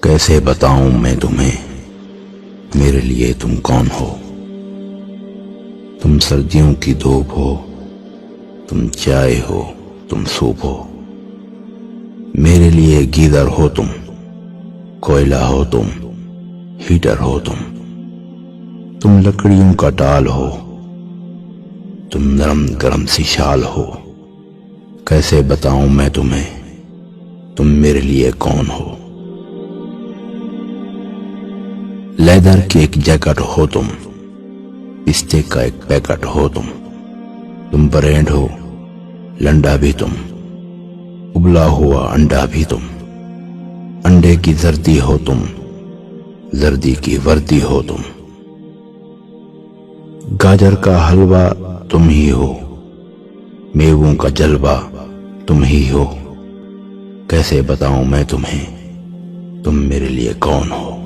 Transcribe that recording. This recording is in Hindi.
कैसे बताऊं मैं तुम्हें, मेरे लिए तुम कौन हो। तुम सर्दियों की धूप हो, तुम चाय हो, तुम सूप हो। मेरे लिए गीदर हो तुम, कोयला हो तुम, हीटर हो तुम लकड़ियों का टाल हो, तुम नरम गरम सी शाल हो। कैसे बताऊं मैं तुम्हें, तुम मेरे लिए कौन हो। लेदर की एक जैकेट हो तुम, पिस्ते का एक पैकेट हो तुम ब्रेड हो, लंडा भी तुम, उबला हुआ अंडा भी तुम। अंडे की जर्दी हो तुम, जर्दी की वर्दी हो तुम। गाजर का हलवा तुम ही हो, मेवों का जलवा तुम ही हो। कैसे बताऊं मैं तुम्हें, तुम मेरे लिए कौन हो।